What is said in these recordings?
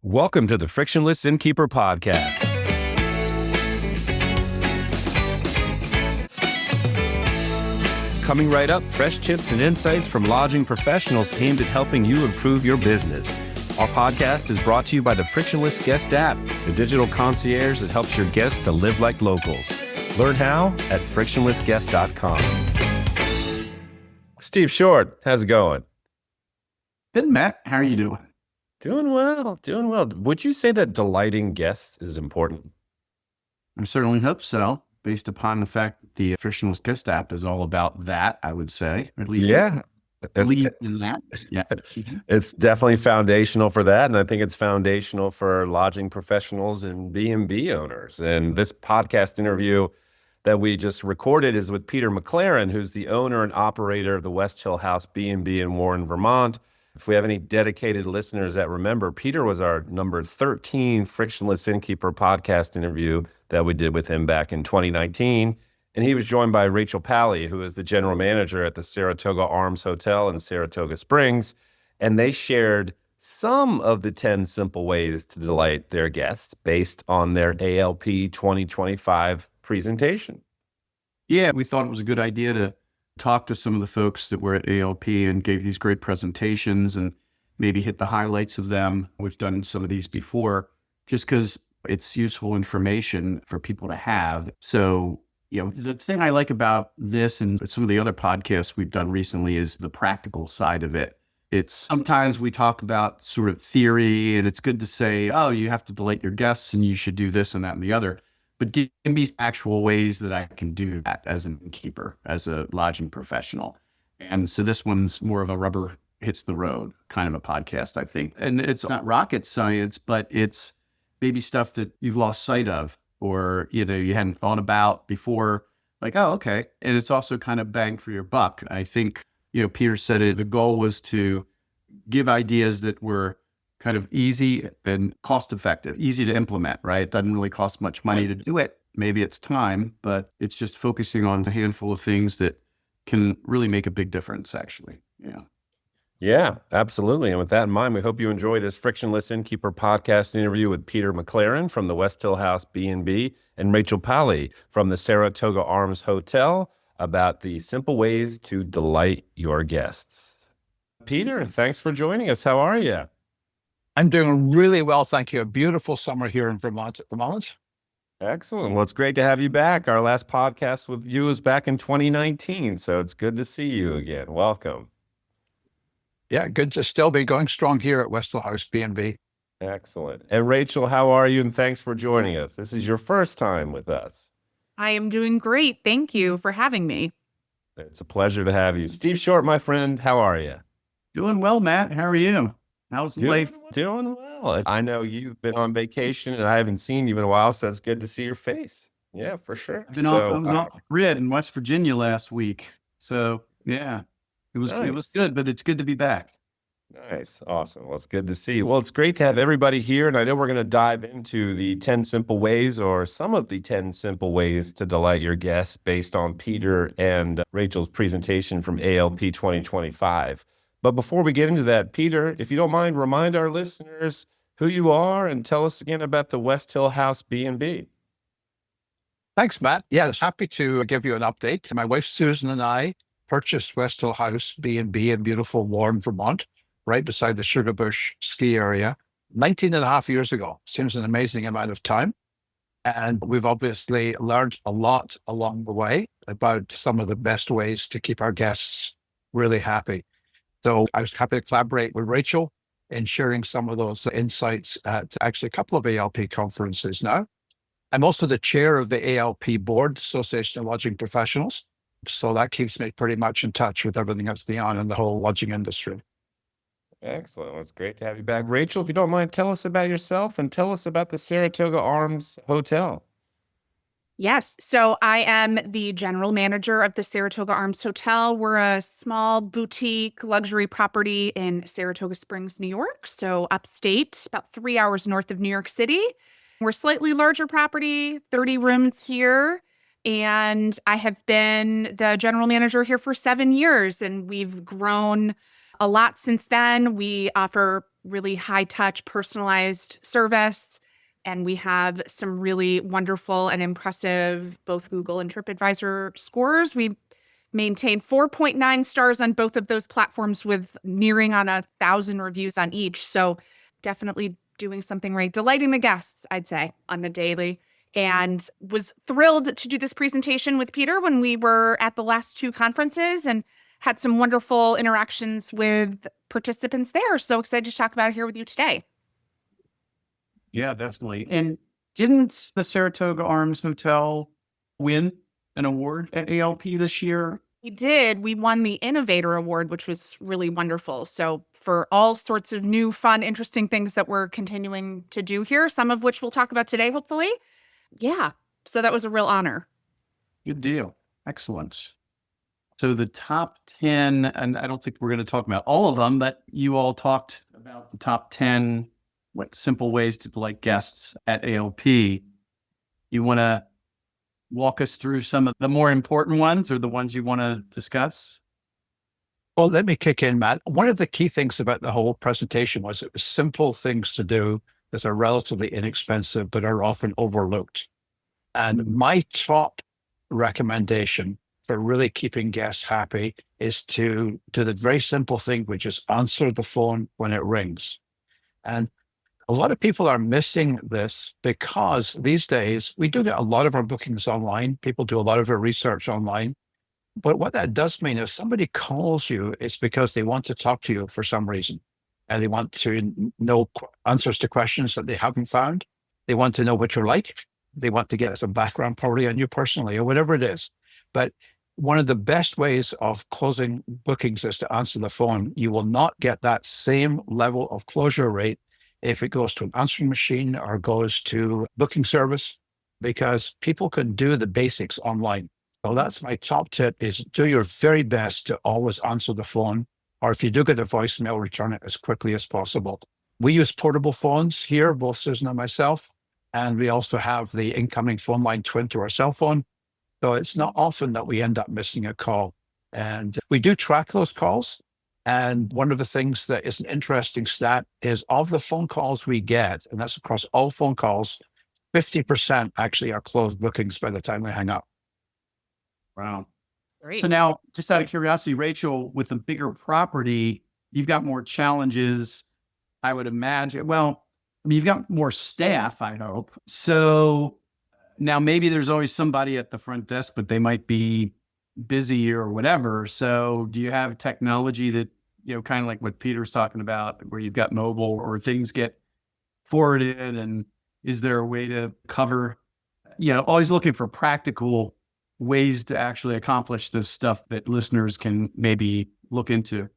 Welcome to the Frictionless Innkeeper podcast. Coming right up, fresh tips and insights from lodging professionals aimed at helping you improve your business. Our podcast is brought to you by the Frictionless Guest App, the digital concierge that helps your guests to live like locals. Learn how at frictionlessguest.com. Steve Short, how's it going? Good, Matt. How are you doing? Doing well. Would you say that delighting guests is important? I certainly hope so, based upon the fact that the Frictionless Guest App is all about that, I would say. At least believe in that. Yeah. It's definitely foundational for that. And I think it's foundational for lodging professionals and B&B owners. And this podcast interview that we just recorded is with Peter MacLaren, who's the owner and operator of the West Hill House B&B in Warren, Vermont. If we have any dedicated listeners that remember, Peter was our number 13 Frictionless Innkeeper podcast interview that we did with him back in 2019. And he was joined by Rachel Paley, who is the general manager at the Saratoga Arms Hotel in Saratoga Springs. And they shared some of the 10 simple ways to delight their guests based on their ALP 2025 presentation. Yeah, we thought it was a good idea to talk to some of the folks that were at ALP and gave these great presentations and maybe hit the highlights of them. We've done some of these before just because it's useful information for people to have. So, the thing I like about this and some of the other podcasts we've done recently is the practical side of it. It's sometimes we talk about sort of theory and it's good to say, oh, you have to delight your guests and you should do this and that and the other. But give me actual ways that I can do that as an innkeeper, as a lodging professional. And so this one's more of a rubber hits the road kind of a podcast, I think. And it's not rocket science, but it's maybe stuff that you've lost sight of or, you hadn't thought about before. Like, oh, okay. And it's also kind of bang for your buck. I think, Peter said it, the goal was to give ideas that were kind of easy and cost effective, easy to implement, right? It doesn't really cost much money to do it. Maybe it's time, but it's just focusing on a handful of things that can really make a big difference, actually. Yeah, absolutely. And with that in mind, we hope you enjoy this Frictionless Innkeeper podcast interview with Peter MacLaren from the West Hill House B&B and Rachel Paley from the Saratoga Arms Hotel about the simple ways to delight your guests. Peter, thanks for joining us. How are you? I'm doing really well, thank you. A beautiful summer here in Vermont at the moment. Excellent. Well, it's great to have you back. Our last podcast with you was back in 2019, so it's good to see you again. Welcome. Yeah, good to still be going strong here at West Hill House B&B. Excellent. And Rachel, how are you? And thanks for joining us. This is your first time with us. I am doing great. Thank you for having me. It's a pleasure to have you. Steve Short, my friend, how are you? Doing well, Matt. How are you? How's life? Doing well. I know you've been on vacation and I haven't seen you in a while, so it's good to see your face. Yeah, for sure. I was on the grid in West Virginia last week. So yeah, it was good, but it's good to be back. Nice. Awesome. Well, it's good to see you. Well, it's great to have everybody here. And I know we're going to dive into the 10 simple ways or some of the 10 simple ways to delight your guests based on Peter and Rachel's presentation from ALP 2025. But before we get into that, Peter, if you don't mind, remind our listeners who you are and tell us again about the West Hill House B&B. Thanks, Matt. Yes, happy to give you an update. My wife, Susan, and I purchased West Hill House B&B in beautiful Warren, Vermont, right beside the Sugarbush ski area, 19 and a half years ago. Seems an amazing amount of time. And we've obviously learned a lot along the way about some of the best ways to keep our guests really happy. So I was happy to collaborate with Rachel in sharing some of those insights at actually a couple of ALP conferences now. I'm also the chair of the ALP board, Association of Lodging Professionals. So that keeps me pretty much in touch with everything that's going on in the whole lodging industry. Excellent. Well, it's great to have you back. Rachel, if you don't mind, tell us about yourself and tell us about the Saratoga Arms Hotel. Yes. So I am the general manager of the Saratoga Arms Hotel. We're a small boutique luxury property in Saratoga Springs, New York. So upstate, about 3 hours north of New York City. We're a slightly larger property, 30 rooms here. And I have been the general manager here for 7 years, and we've grown a lot since then. We offer really high touch, personalized service. And we have some really wonderful and impressive both Google and TripAdvisor scores. We maintain 4.9 stars on both of those platforms with nearing on 1,000 reviews on each. So definitely doing something right, delighting the guests, I'd say, on the daily. And was thrilled to do this presentation with Peter when we were at the last two conferences and had some wonderful interactions with participants there. So excited to talk about it here with you today. Yeah, definitely. And didn't the Saratoga Arms Hotel win an award at ALP this year? We did. We won the Innovator Award, which was really wonderful. So for all sorts of new, fun, interesting things that we're continuing to do here, some of which we'll talk about today, hopefully. Yeah. So that was a real honor. Good deal. Excellent. So the top 10, and I don't think we're going to talk about all of them, but you all talked about the top 10 simple ways to delight guests at ALP. You want to walk us through some of the more important ones or the ones you want to discuss? Well, let me kick in, Matt. One of the key things about the whole presentation was it was simple things to do that are relatively inexpensive, but are often overlooked. And my top recommendation for really keeping guests happy is to do the very simple thing, which is answer the phone when it rings. And a lot of people are missing this because these days we do get a lot of our bookings online. People do a lot of their research online. But what that does mean, if somebody calls you, it's because they want to talk to you for some reason. And they want to know answers to questions that they haven't found. They want to know what you're like. They want to get some background probably on you personally or whatever it is. But one of the best ways of closing bookings is to answer the phone. You will not get that same level of closure rate if it goes to an answering machine or goes to booking service, because people can do the basics online. So that's my top tip, is do your very best to always answer the phone. Or if you do get a voicemail, return it as quickly as possible. We use portable phones here, both Susan and myself. And we also have the incoming phone line twin to our cell phone. So it's not often that we end up missing a call. And we do track those calls. And one of the things that is an interesting stat is of the phone calls we get, and that's across all phone calls, 50% actually are closed bookings by the time we hang up. Wow. Great. So now, just out of curiosity, Rachel, with a bigger property, you've got more challenges, I would imagine. Well, I mean, you've got more staff, I hope. So now maybe there's always somebody at the front desk, but they might be busy or whatever. So do you have technology that, kind of like what Peter's talking about, where you've got mobile or things get forwarded? And is there a way to cover, always looking for practical ways to actually accomplish this stuff that listeners can maybe look into?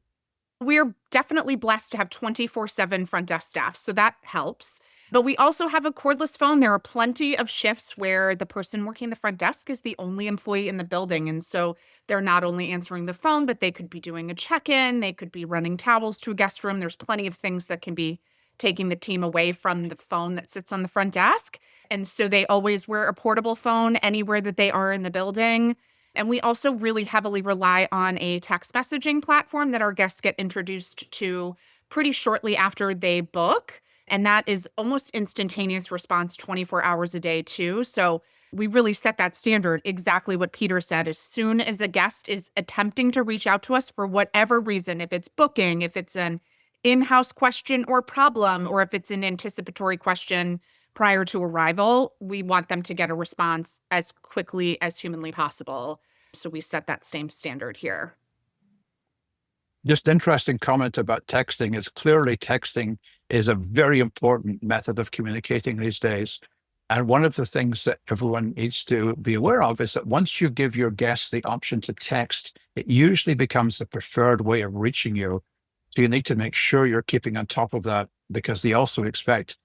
We're definitely blessed to have 24/7 front desk staff, so that helps. But we also have a cordless phone. There are plenty of shifts where the person working the front desk is the only employee in the building. And so they're not only answering the phone, but they could be doing a check-in. They could be running towels to a guest room. There's plenty of things that can be taking the team away from the phone that sits on the front desk. And so they always wear a portable phone anywhere that they are in the building. And we also really heavily rely on a text messaging platform that our guests get introduced to pretty shortly after they book. And that is almost instantaneous response 24 hours a day too. So we really set that standard, exactly what Peter said. As soon as a guest is attempting to reach out to us for whatever reason, if it's booking, if it's an in-house question or problem, or if it's an anticipatory question prior to arrival, we want them to get a response as quickly as humanly possible. So we set that same standard here. Just interesting comment about texting is clearly texting is a very important method of communicating these days. And one of the things that everyone needs to be aware of is that once you give your guests the option to text, it usually becomes the preferred way of reaching you. So you need to make sure you're keeping on top of that, because they also expect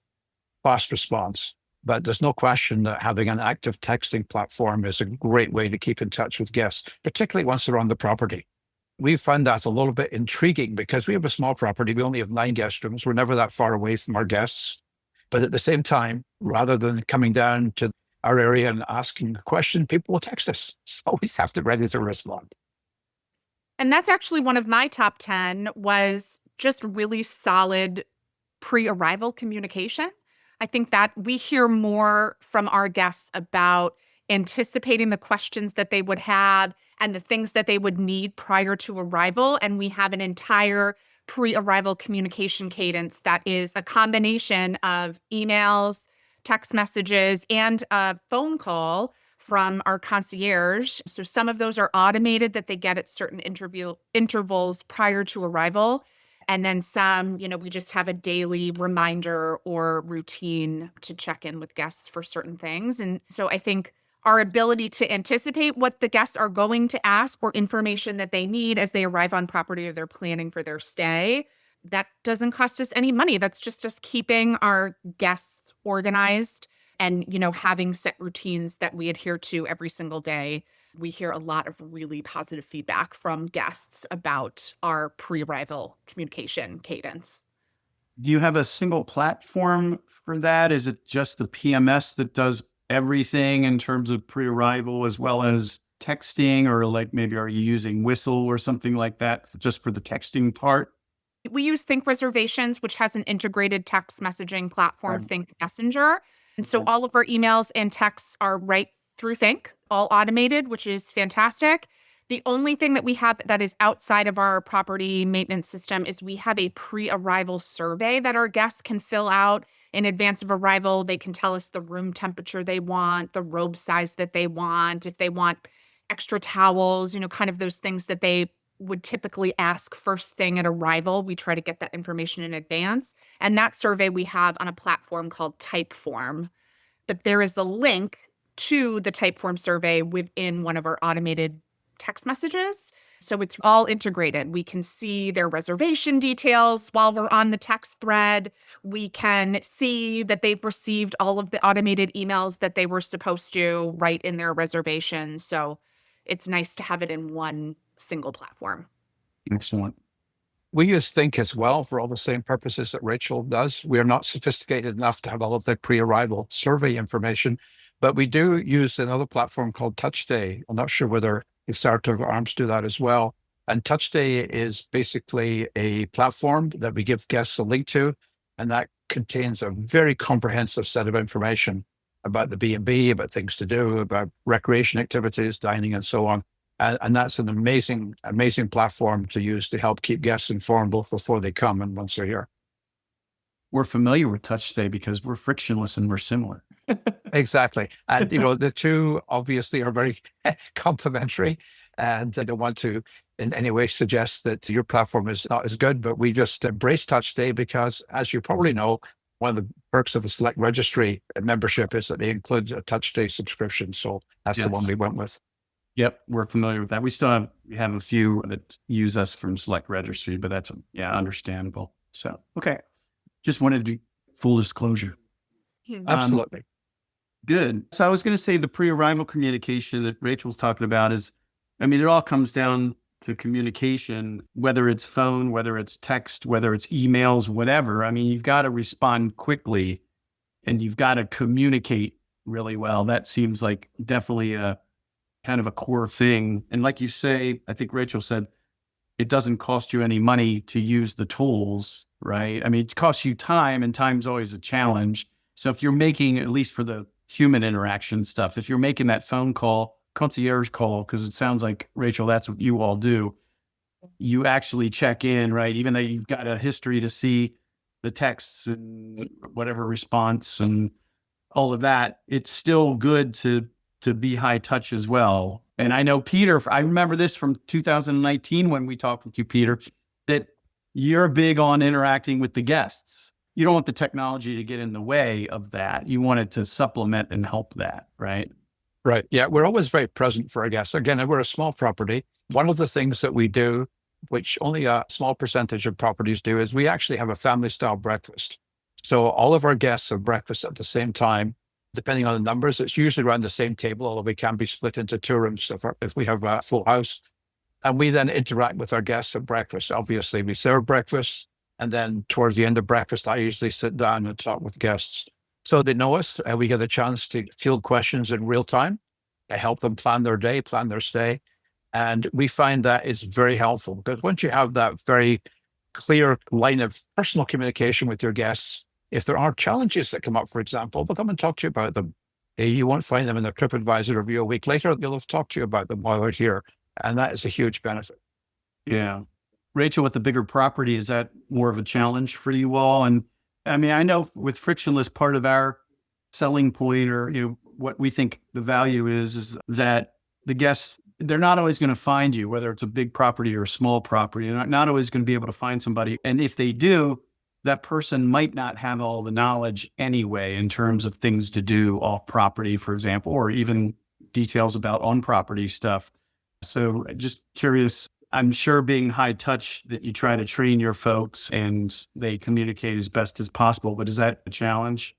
fast response. But there's no question that having an active texting platform is a great way to keep in touch with guests, particularly once they're on the property. We find that a little bit intriguing because we have a small property. We only have 9 guest rooms. We're never that far away from our guests. But at the same time, rather than coming down to our area and asking a question, people will text us. So always have to be ready to respond. And that's actually one of my top 10 was just really solid pre-arrival communication. I think that we hear more from our guests about anticipating the questions that they would have and the things that they would need prior to arrival. And we have an entire pre-arrival communication cadence that is a combination of emails, text messages, and a phone call from our concierge. So some of those are automated that they get at certain intervals prior to arrival. And then some, we just have a daily reminder or routine to check in with guests for certain things. And so I think our ability to anticipate what the guests are going to ask or information that they need as they arrive on property or they're planning for their stay, that doesn't cost us any money. That's just us keeping our guests organized and, having set routines that we adhere to every single day. We hear a lot of really positive feedback from guests about our pre-arrival communication cadence. Do you have a single platform for that? Is it just the PMS that does everything in terms of pre-arrival as well as texting, or like maybe are you using Whistle or something like that just for the texting part? We use Think Reservations, which has an integrated text messaging platform, Think Messenger. And so all of our emails and texts are right through Think, all automated, which is fantastic. The only thing that we have that is outside of our property maintenance system is we have a pre-arrival survey that our guests can fill out in advance of arrival. They can tell us the room temperature they want, the robe size that they want, if they want extra towels, kind of those things that they would typically ask first thing at arrival. We try to get that information in advance. And that survey we have on a platform called Typeform. But there is a link to the Typeform survey within one of our automated text messages. So it's all integrated. We can see their reservation details while we're on the text thread. We can see that they've received all of the automated emails that they were supposed to write in their reservation. So it's nice to have it in one single platform. Excellent. We use Think as well for all the same purposes that Rachel does. We are not sophisticated enough to have all of the pre-arrival survey information, but we do use another platform called TouchStay. I'm not sure whether the Saratoga Arms do that as well. And TouchStay is basically a platform that we give guests a link to, and that contains a very comprehensive set of information about the B&B, about things to do, about recreation activities, dining, and so on. And that's an amazing, amazing platform to use to help keep guests informed both before they come and once they're here. We're familiar with TouchStay because we're frictionless and we're similar. Exactly. And, the two obviously are very complementary. And I don't want to in any way suggest that your platform is not as good, but we just embrace TouchStay because, as you probably know, one of the perks of the Select Registry membership is that they include a TouchStay subscription. So that's the one we went with. Yep, we're familiar with that. We have a few that use us from Select Registry, but that's understandable. So, okay. Just wanted to full disclosure. Absolutely. Good. So I was going to say the pre-arrival communication that Rachel's talking about is, it all comes down to communication, whether it's phone, whether it's text, whether it's emails, whatever. You've got to respond quickly and you've got to communicate really well. That seems like definitely a kind of a core thing. And like you say, I think Rachel said, it doesn't cost you any money to use the tools, right? It costs you time, and time's always a challenge. So if you're making, at least for the human interaction stuff, if you're making that phone call, concierge call, because it sounds like, Rachel, that's what you all do, you actually check in, right? Even though you've got a history to see the texts and whatever response and all of that, it's still good to be high touch as well. And I know, Peter, I remember this from 2019 when we talked with you, Peter, that you're big on interacting with the guests. You don't want the technology to get in the way of that. You want it to supplement and help that, right? Right. Yeah, we're always very present for our guests. Again, we're a small property. One of the things that we do, which only a small percentage of properties do, is we actually have a family-style breakfast. So all of our guests have breakfast at the same time. Depending on the numbers, it's usually around the same table, although we can be split into two rooms if we have a full house. And we then interact with our guests at breakfast. Obviously, we serve breakfast. And then towards the end of breakfast, I usually sit down and talk with guests. So they know us, and we get a chance to field questions in real time. I help them plan their day, plan their stay. And we find that is very helpful because once you have that very clear line of personal communication with your guests. If there are challenges that come up, for example, they'll come and talk to you about them. You won't find them in their TripAdvisor review a week later. They'll have talked to you about them while they're here. And that is a huge benefit. Yeah. Rachel, with the bigger property, is that more of a challenge for you all? And I mean, I know with Frictionless, part of our selling point, or what we think the value is that the guests, they're not always going to find you, whether it's a big property or a small property. They're not always going to be able to find somebody. And if they do, that person might not have all the knowledge anyway in terms of things to do off property, for example, or even details about on property stuff. So just curious, I'm sure being high touch that you try to train your folks and they communicate as best as possible, but is that a challenge?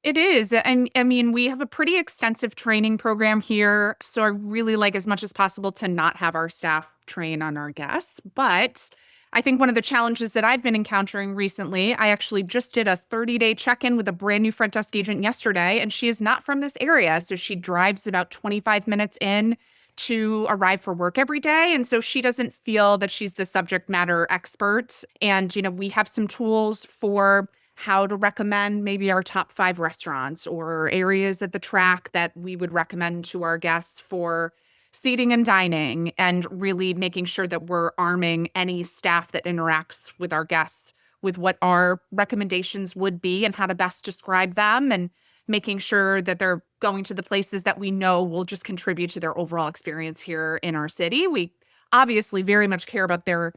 It is. And I mean, we have a pretty extensive training program here. So I really like as much as possible to not have our staff train on our guests. But I think one of the challenges that I've been encountering recently, I actually just did a 30-day check-in with a brand new front desk agent yesterday, and she is not from this area. So she drives about 25 minutes in to arrive for work every day. And so she doesn't feel that she's the subject matter expert. And, we have some tools for how to recommend maybe our top 5 restaurants or areas at the track that we would recommend to our guests for seating and dining, and really making sure that we're arming any staff that interacts with our guests with what our recommendations would be and how to best describe them, and making sure that they're going to the places that we know will just contribute to their overall experience here in our city. We obviously very much care about their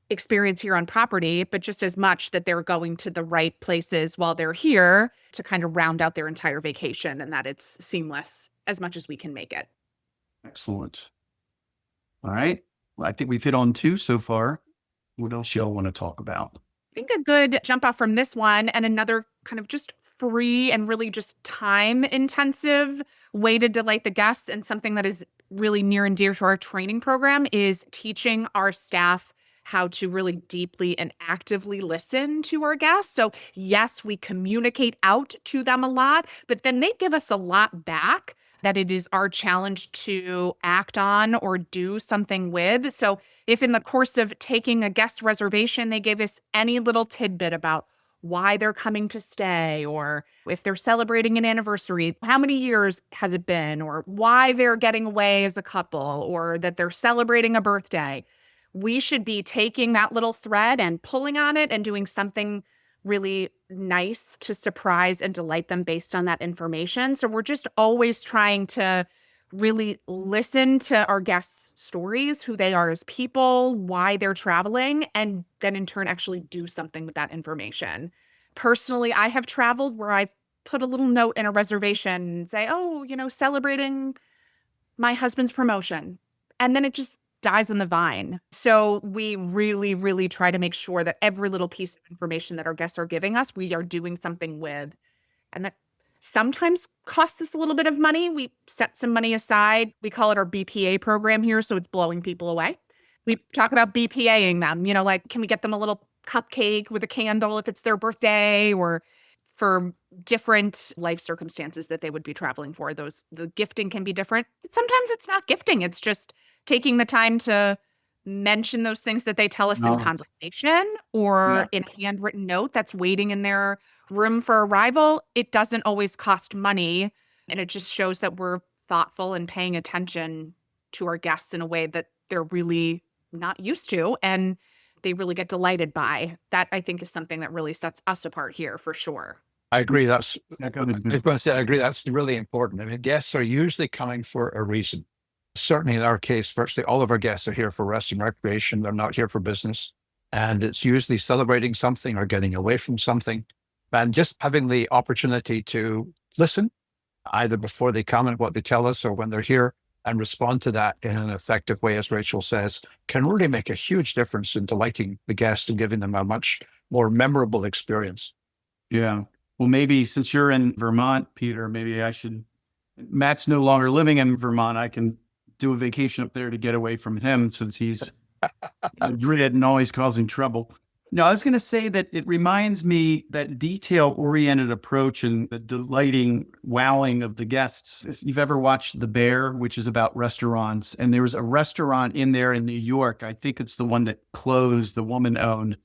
experience here on property, but just as much that they're going to the right places while they're here to kind of round out their entire vacation, and that it's seamless as much as we can make it. Excellent. All right. Well, I think we've hit on 2 so far. What else y'all want to talk about? I think a good jump off from this one, and another kind of just free and really just time intensive way to delight the guests, and something that is really near and dear to our training program, is teaching our staff how to really deeply and actively listen to our guests. So yes, we communicate out to them a lot, but then they give us a lot back that it is our challenge to act on or do something with. So if in the course of taking a guest reservation, they gave us any little tidbit about why they're coming to stay, or if they're celebrating an anniversary, how many years has it been, or why they're getting away as a couple, or that they're celebrating a birthday, we should be taking that little thread and pulling on it and doing something really nice to surprise and delight them based on that information. So we're just always trying to really listen to our guests' stories, who they are as people, why they're traveling, and then in turn actually do something with that information. Personally, I have traveled where I've put a little note in a reservation and say, celebrating my husband's promotion. And then it just dies on the vine. So we really, really try to make sure that every little piece of information that our guests are giving us, we are doing something with. And that sometimes costs us a little bit of money. We set some money aside. We call it our BPA program here, so it's blowing people away. We talk about BPAing them, like, can we get them a little cupcake with a candle if it's their birthday, or for different life circumstances that they would be traveling for. The gifting can be different. Sometimes it's not gifting. It's just taking the time to mention those things that they tell us in conversation, or in a handwritten note that's waiting in their room for arrival. It doesn't always cost money, and it just shows that we're thoughtful and paying attention to our guests in a way that they're really not used to, and they really get delighted by. That, I think, is something that really sets us apart here for sure. I agree. I was going to say, I agree. That's really important. I mean, guests are usually coming for a reason. Certainly in our case, virtually all of our guests are here for rest and recreation. They're not here for business. And it's usually celebrating something or getting away from something. And just having the opportunity to listen, either before they come and what they tell us, or when they're here, and respond to that in an effective way, as Rachel says, can really make a huge difference in delighting the guest and giving them a much more memorable experience. Yeah. Well, maybe since you're in Vermont, Peter, maybe Matt's no longer living in Vermont. I can do a vacation up there to get away from him, since he's a dread and always causing trouble. No, I was going to say that it reminds me that detail-oriented approach and the delighting wowing of the guests. If you've ever watched The Bear, which is about restaurants, and there was a restaurant in there in New York, I think it's the one that closed, the woman owned.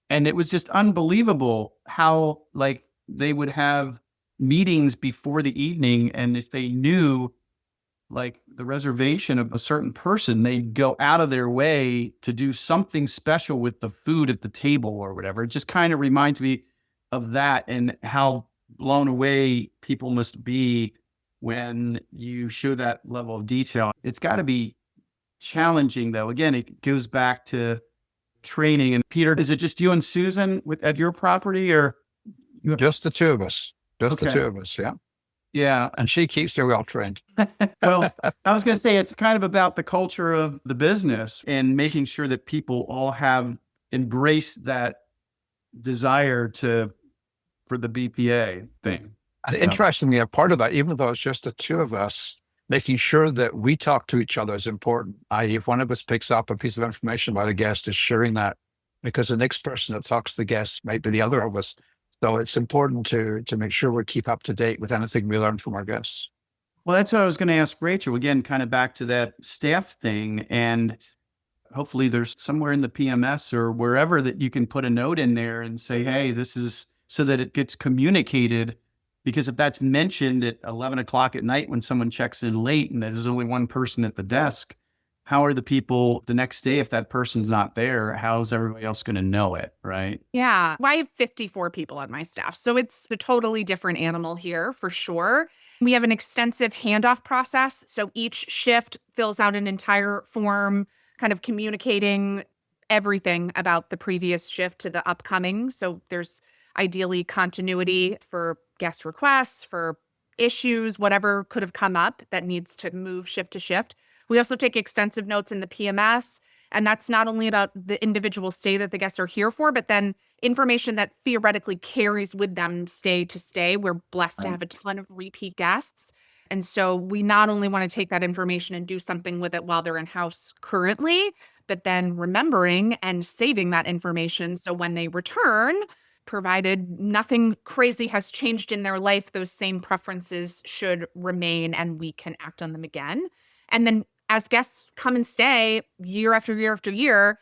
And it was just unbelievable how like they would have meetings before the evening. And if they knew like the reservation of a certain person, they'd go out of their way to do something special with the food at the table or whatever. It just kind of reminds me of that and how blown away people must be when you show that level of detail. It's got to be challenging though. Again, it goes back to training. And Peter, is it just you and Susan at your property or? Just the two of us. Just the Okay. two of us, yeah. Yeah. And she keeps her well trained. Well, I was going to say it's kind of about the culture of the business and making sure that people all have embraced that desire for the BPA thing. And interestingly, a part of that, even though it's just the two of us, making sure that we talk to each other is important. I.e., if one of us picks up a piece of information about a guest, is sharing that, because the next person that talks to the guest might be the other of us. So it's important to make sure we keep up to date with anything we learn from our guests. Well, that's what I was going to ask Rachel, again, kind of back to that staff thing. And hopefully there's somewhere in the PMS or wherever that you can put a note in there and say, hey, this is so that it gets communicated. Because if that's mentioned at 11 o'clock at night when someone checks in late and there's only one person at the desk, how are the people the next day, if that person's not there, how's everybody else going to know it, right? Yeah. Well, I have 54 people on my staff. So it's a totally different animal here for sure. We have an extensive handoff process. So each shift fills out an entire form, kind of communicating everything about the previous shift to the upcoming. So there's ideally continuity for guest requests, for issues, whatever could have come up that needs to move shift to shift. We also take extensive notes in the PMS, and that's not only about the individual stay that the guests are here for, but then information that theoretically carries with them stay to stay. We're blessed to have a ton of repeat guests. And so we not only want to take that information and do something with it while they're in house currently, but then remembering and saving that information so when they return, provided nothing crazy has changed in their life, those same preferences should remain and we can act on them again. And then as guests come and stay year after year after year,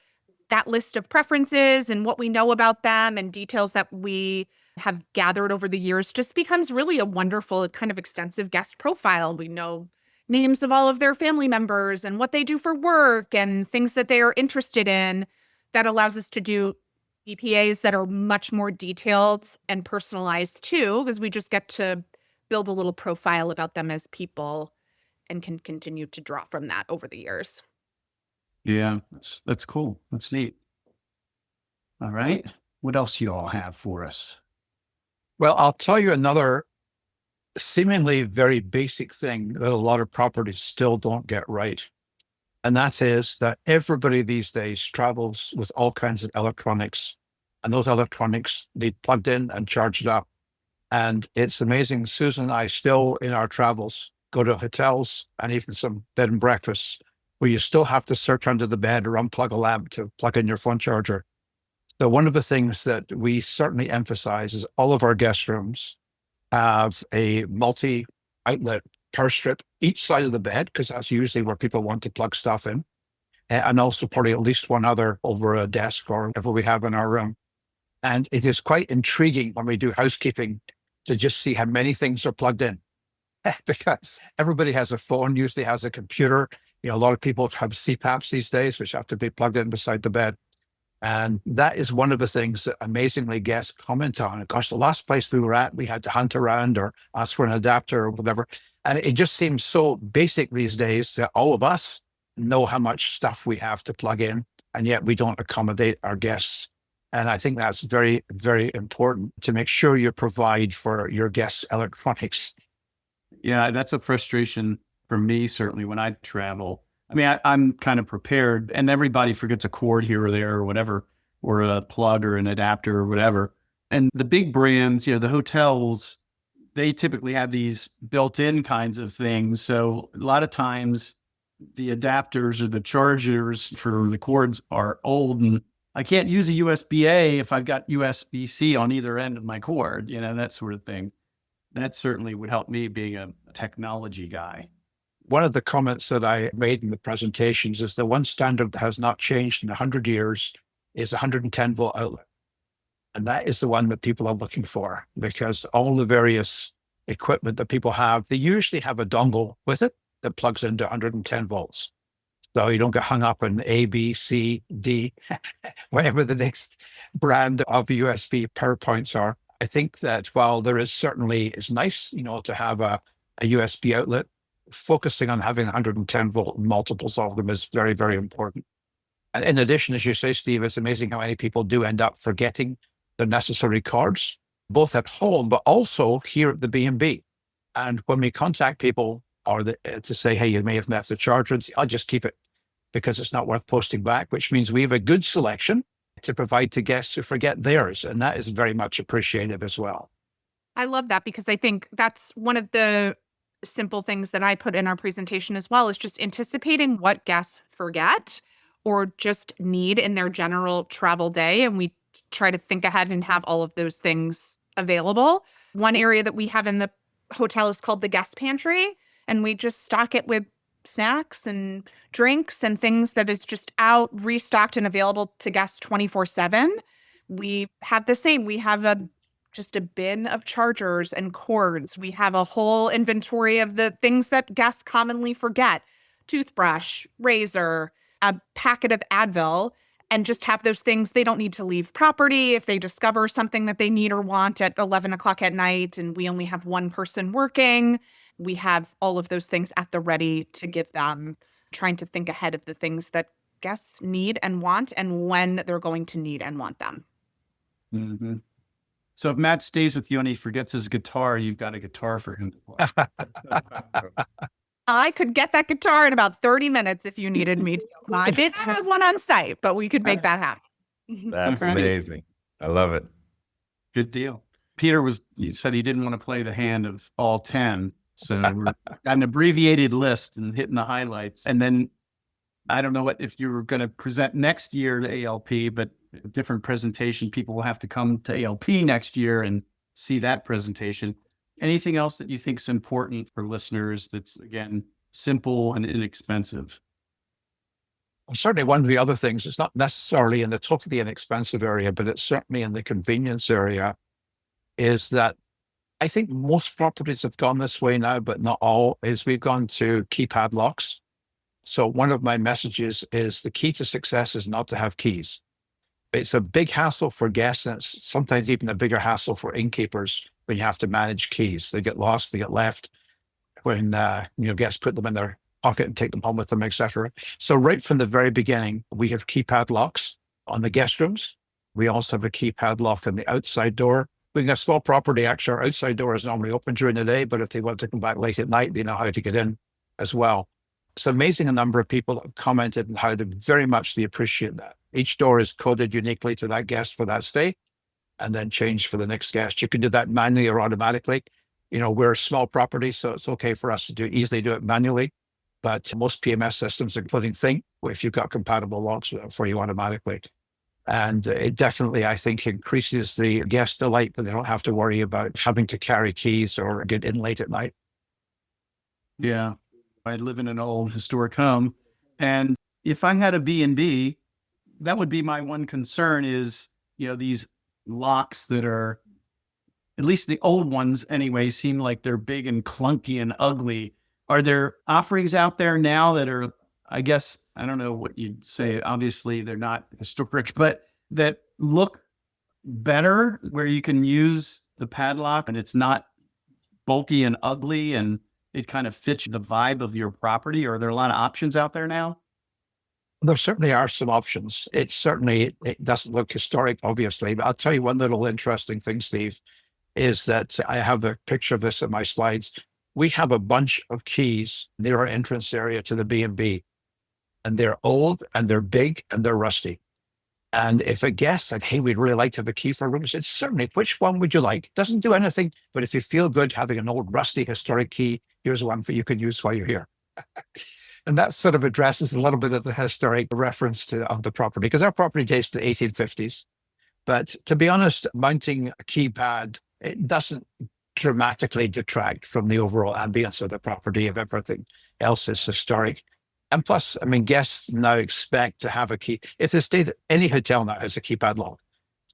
that list of preferences and what we know about them and details that we have gathered over the years just becomes really a wonderful kind of extensive guest profile. We know names of all of their family members and what they do for work and things that they are interested in. That allows us to do BPAs that are much more detailed and personalized too, because we just get to build a little profile about them as people and can continue to draw from that over the years. Yeah, that's cool. That's neat. All right. What else you all have for us? Well, I'll tell you another seemingly very basic thing that a lot of properties still don't get right. And that is that everybody these days travels with all kinds of electronics, and those electronics need plugged in and charged up. And it's amazing. Susan and I still in our travels go to hotels and even some bed and breakfasts where you still have to search under the bed or unplug a lamp to plug in your phone charger. So one of the things that we certainly emphasize is all of our guest rooms have a multi-outlet power strip each side of the bed, because that's usually where people want to plug stuff in. And also probably at least one other over a desk or whatever we have in our room. And it is quite intriguing when we do housekeeping to just see how many things are plugged in. Because everybody has a phone, usually has a computer. You know, a lot of people have CPAPs these days, which have to be plugged in beside the bed. And that is one of the things that amazingly guests comment on. Of course, the last place we were at, we had to hunt around or ask for an adapter or whatever. And it just seems so basic these days that all of us know how much stuff we have to plug in, and yet we don't accommodate our guests. And I think that's very, very important to make sure you provide for your guests' electronics. Yeah, that's a frustration for me, certainly when I travel. I mean, I'm kind of prepared, and everybody forgets a cord here or there or whatever, or a plug or an adapter or whatever. And the big brands, you know, the hotels, they typically have these built-in kinds of things. So a lot of times the adapters or the chargers for the cords are old and I can't use a USB-A if I've got USB-C on either end of my cord, that sort of thing. That certainly would help me being a technology guy. One of the comments that I made in the presentations is the one standard that has not changed in 100 years is 110 volt outlet. And that is the one that people are looking for, because all the various equipment that people have, they usually have a dongle with it that plugs into 110 volts. So you don't get hung up on A, B, C, D, whatever the next brand of USB power points are. I think that while there is certainly, it's nice, to have a USB outlet, focusing on having 110 volt multiples of them is very, very important. And in addition, as you say, Steve, it's amazing how many people do end up forgetting the necessary cords, both at home, but also here at the B&B. And when we contact people to say, hey, you may have left the charger, I'll just keep it because it's not worth posting back, which means we have a good selection to provide to guests who forget theirs. And that is very much appreciated as well. I love that, because I think that's one of the simple things that I put in our presentation as well, is just anticipating what guests forget or just need in their general travel day. And we try to think ahead and have all of those things available. One area that we have in the hotel is called the guest pantry, and we just stock it with snacks and drinks and things that is just out, restocked and available to guests 24/7. We have the same. We have just a bin of chargers and cords. We have a whole inventory of the things that guests commonly forget: toothbrush, razor, a packet of Advil, and just have those things. They don't need to leave property if they discover something that they need or want at 11 o'clock at night and we only have one person working. We have all of those things at the ready to give them, trying to think ahead of the things that guests need and want and when they're going to need and want them. Mm-hmm. So if Matt stays with you and he forgets his guitar, you've got a guitar for him to play. I could get that guitar in about 30 minutes if you needed me to. I did have one on site, but we could make that happen. That's amazing. I love it. Good deal. Peter said he didn't want to play the hand of all 10. So we're got an abbreviated list and hitting the highlights. And then I don't know if you were going to present next year to ALP, but a different presentation. People will have to come to ALP next year and see that presentation. Anything else that you think is important for listeners that's, again, simple and inexpensive? Certainly one of the other things, it's not necessarily in the totally inexpensive area, but it's certainly in the convenience area, is that I think most properties have gone this way now, but not all, is we've gone to keypad locks. So one of my messages is the key to success is not to have keys. It's a big hassle for guests, and it's sometimes even a bigger hassle for innkeepers when you have to manage keys. They get lost, they get left when guests put them in their pocket and take them home with them, etc. So right from the very beginning, we have keypad locks on the guest rooms. We also have a keypad lock on the outside door. Being a small property, actually, our outside door is normally open during the day, but if they want to come back late at night, they know how to get in as well. It's amazing a number of people have commented on how they very much appreciate that. Each door is coded uniquely to that guest for that stay and then changed for the next guest. You can do that manually or automatically. We're a small property, so it's okay for us to easily do it manually. But most PMS systems, including Think, if you've got compatible locks for you automatically. And it definitely, I think, increases the guest delight, but they don't have to worry about having to carry keys or get in late at night. Yeah. I live in an old historic home. And if I had a B&B, that would be my one concern is, these locks that are, at least the old ones anyway, seem like they're big and clunky and ugly. Are there offerings out there now that are, I guess, I don't know what you'd say. Obviously, they're not historic, but that look better where you can use the padlock and it's not bulky and ugly and it kind of fits the vibe of your property? Are there a lot of options out there now? There certainly are some options. It doesn't look historic, obviously, but I'll tell you one little interesting thing, Steve, is that I have a picture of this in my slides. We have a bunch of keys near our entrance area to the B&B. And they're old and they're big and they're rusty. And if a guest said, hey, we'd really like to have a key for a room, I said, certainly, which one would you like? Doesn't do anything, but if you feel good having an old rusty historic key, here's one for you can use while you're here. And that sort of addresses a little bit of the historic reference of the property, because our property dates to the 1850s. But to be honest, mounting a keypad, it doesn't dramatically detract from the overall ambience of the property if everything else is historic. And plus, I mean, guests now expect to have a key. If they stay at any hotel now has a keypad lock.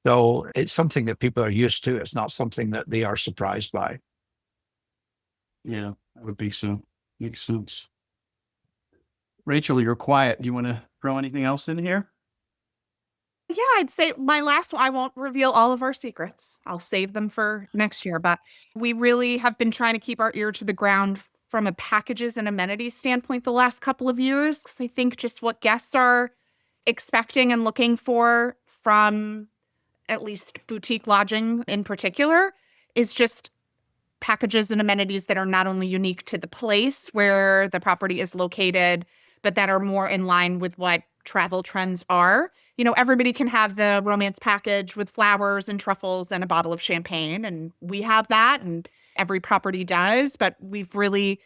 So it's something that people are used to. It's not something that they are surprised by. Yeah, that would be so. Makes sense. Rachel, you're quiet. Do you want to throw anything else in here? Yeah, I'd say my last one, I won't reveal all of our secrets. I'll save them for next year. But we really have been trying to keep our ear to the ground from a packages and amenities standpoint the last couple of years. Because I think just what guests are expecting and looking for from at least boutique lodging in particular is just packages and amenities that are not only unique to the place where the property is located, but that are more in line with what travel trends are. You know, everybody can have the romance package with flowers and truffles and a bottle of champagne, and we have that, and every property does, but we've really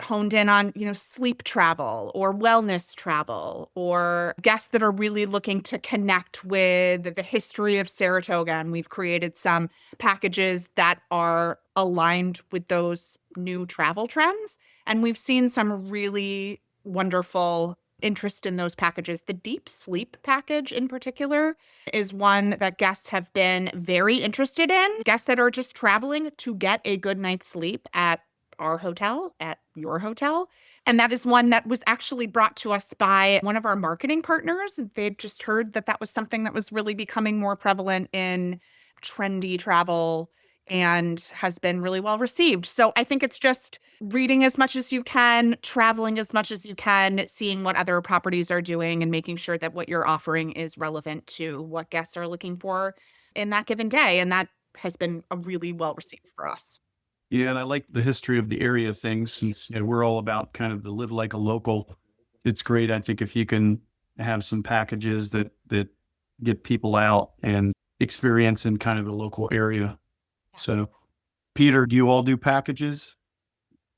honed in on, sleep travel or wellness travel or guests that are really looking to connect with the history of Saratoga. And we've created some packages that are aligned with those new travel trends. And we've seen some really wonderful interest in those packages. The deep sleep package in particular is one that guests have been very interested in. Guests that are just traveling to get a good night's sleep at our hotel, at your hotel. And that is one that was actually brought to us by one of our marketing partners. They'd just heard that that was something that was really becoming more prevalent in trendy travel and has been really well received. So I think it's just reading as much as you can, traveling as much as you can, seeing what other properties are doing and making sure that what you're offering is relevant to what guests are looking for in that given day. And that has been a really well received for us. Yeah, and I like the history of the area things since we're all about kind of the live like a local. It's great, I think, if you can have some packages that get people out and experience in kind of the local area. So, Peter, do you all do packages?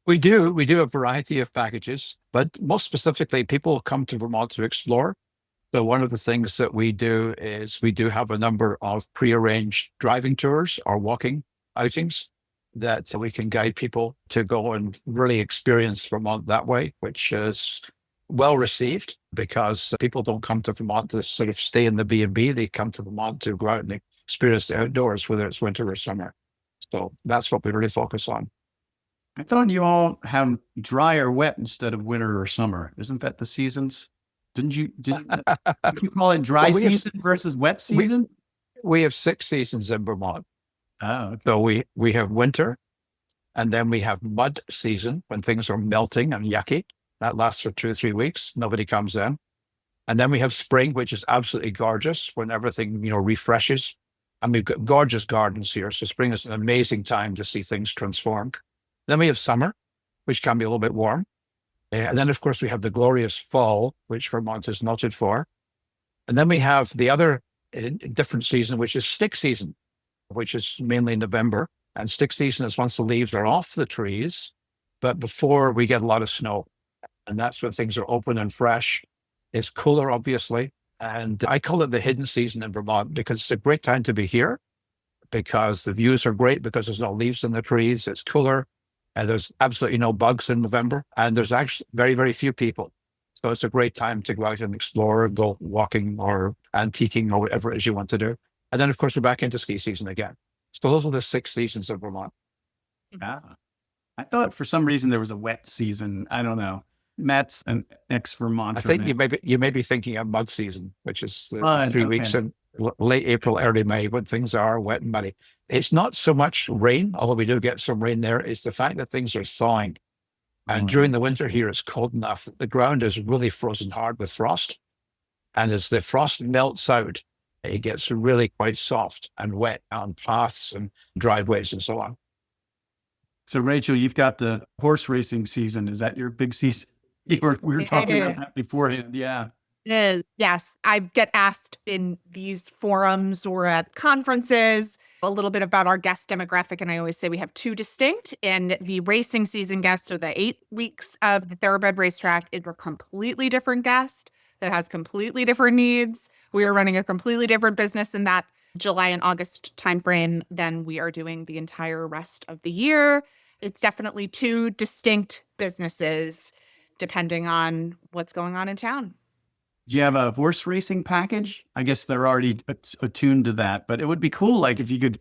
We do. We do a variety of packages, but most specifically, people come to Vermont to explore. So one of the things that we do is we do have a number of prearranged driving tours or walking outings that we can guide people to go and really experience Vermont that way, which is well received because people don't come to Vermont to sort of stay in the B&B. They come to Vermont to go out and experience the outdoors, whether it's winter or summer. So that's what we really focus on. I thought you all have dry or wet instead of winter or summer. Isn't that the seasons? Didn't you call it dry season versus wet season? We have 6 seasons in Vermont. Oh, okay. So we have winter, and then we have mud season when things are melting and yucky. That lasts for 2 or 3 weeks. Nobody comes in. And then we have spring, which is absolutely gorgeous when everything, refreshes. And we've got gorgeous gardens here. So spring is an amazing time to see things transform. Then we have summer, which can be a little bit warm. And then, of course, we have the glorious fall, which Vermont is noted for. And then we have the other different season, which is stick season, which is mainly November. And stick season is once the leaves are off the trees, but before we get a lot of snow. And that's when things are open and fresh. It's cooler, obviously. And I call it the hidden season in Vermont because it's a great time to be here because the views are great because there's no leaves in the trees. It's cooler and there's absolutely no bugs in November. And there's actually very, very few people. So it's a great time to go out and explore, go walking or antiquing or whatever it is you want to do. And then, of course, we're back into ski season again. So those are the 6 seasons of Vermont. Ah, I thought for some reason there was a wet season. I don't know. Matt's an ex-Vermonter. I think you may be thinking of mud season, which is 3 weeks in late April, early May, when things are wet and muddy. It's not so much rain, although we do get some rain there. It's the fact that things are thawing. And during the winter here, it's cold enough that the ground is really frozen hard with frost. And as the frost melts out, it gets really quite soft and wet on paths and driveways and so on. So, Rachel, you've got the horse racing season. Is that your big season? We were talking about that beforehand. Yeah. It is. Yes. I get asked in these forums or at conferences, A little bit about our guest demographic, and I always say we have two distinct. And the racing season guests, or the 8 weeks of the Thoroughbred racetrack, is a completely different guest that has completely different needs. We are running a completely different business in that July and August timeframe than we are doing the entire rest of the year. It's definitely two distinct businesses depending on what's going on in town. Do you have a horse racing package? I guess they're already attuned to that, but it would be cool, like if you could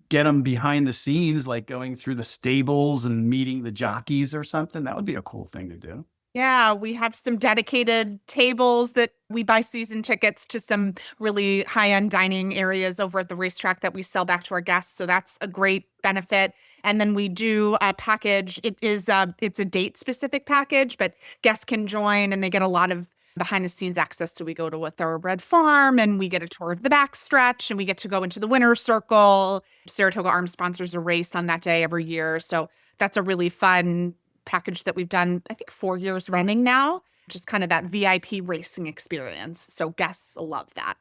get them behind the scenes, like going through the stables and meeting the jockeys or something. That would be a cool thing to do. Yeah, we have some dedicated tables that we buy season tickets to some really high-end dining areas over at the racetrack that we sell back to our guests. So that's a great benefit. And then we do a package. It's a date-specific package, but guests can join and they get a lot of behind-the-scenes access. So we go to a thoroughbred farm and we get a tour of the backstretch and we get to go into the winner's circle. Saratoga Arms sponsors a race on that day every year. So that's a really fun package that we've done, I think, 4 years running now, just kind of that VIP racing experience. So guests love that.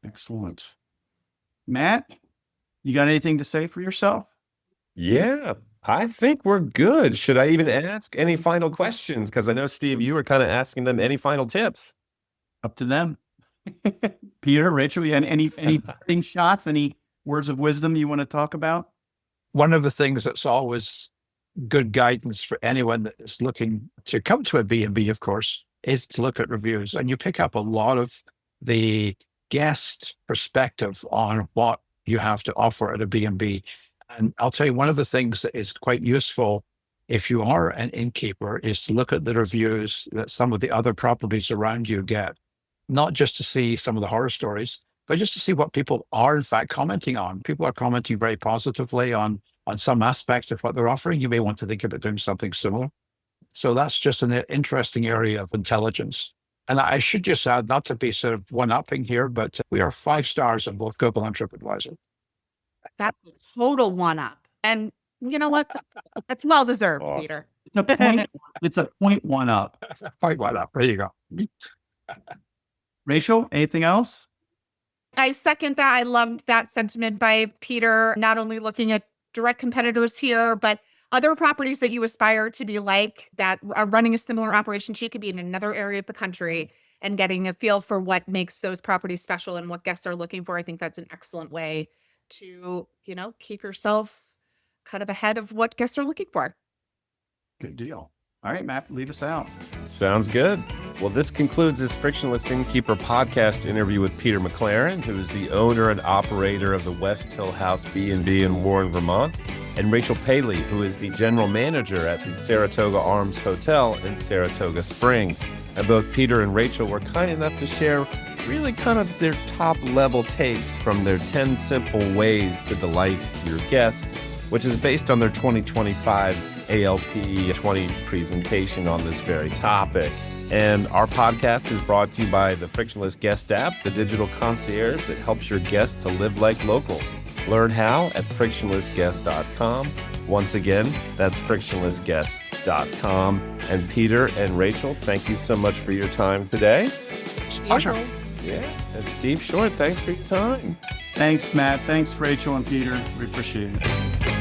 Excellent. Matt, you got anything to say for yourself? Yeah, I think we're good. Should I even ask any final questions? Because I know, Steve, you were kind of asking them any final tips. Up to them. Peter, Rachel, you had any parting shots, any words of wisdom you want to talk about? One of the things that's always good guidance for anyone that is looking to come to a B&B, of course, is to look at reviews. And you pick up a lot of the guest perspective on what you have to offer at a B&B. And I'll tell you, one of the things that is quite useful if you are an innkeeper is to look at the reviews that some of the other properties around you get, not just to see some of the horror stories, but just to see what people are in fact commenting on. People are commenting very positively on some aspect of what they're offering. You may want to think about doing something similar. So that's just an interesting area of intelligence. And I should just add, not to be sort of one-upping here, but we are 5 stars on both Google and TripAdvisor. That's a total one-up. And you know what? That's well-deserved, Awesome. Peter. It's a point one up. 5 up. There you go. Rachel, anything else? I second that. I loved that sentiment by Peter, not only looking at direct competitors here, but other properties that you aspire to be like that are running a similar operation to you. Could be in another area of the country, and getting a feel for what makes those properties special and what guests are looking for. I think that's an excellent way to, keep yourself kind of ahead of what guests are looking for. Good deal. All right, Matt, leave us out. Sounds good. Well, this concludes this Frictionless Innkeeper podcast interview with Peter MacLaren, who is the owner and operator of the West Hill House B&B in Warren, Vermont, and Rachel Paley, who is the general manager at the Saratoga Arms Hotel in Saratoga Springs. And both Peter and Rachel were kind enough to share really kind of their top level takes from their 10 simple ways to delight your guests, which is based on their 2025 ALP 20 presentation on this very topic. And our podcast is brought to you by the Frictionless Guest App, the digital concierge that helps your guests to live like locals. Learn how at frictionlessguest.com. Once again, that's frictionlessguest.com. And Peter and Rachel, thank you so much for your time today. Pleasure. Yeah. And Steve Short, thanks for your time. Thanks, Matt. Thanks, Rachel and Peter. We appreciate it.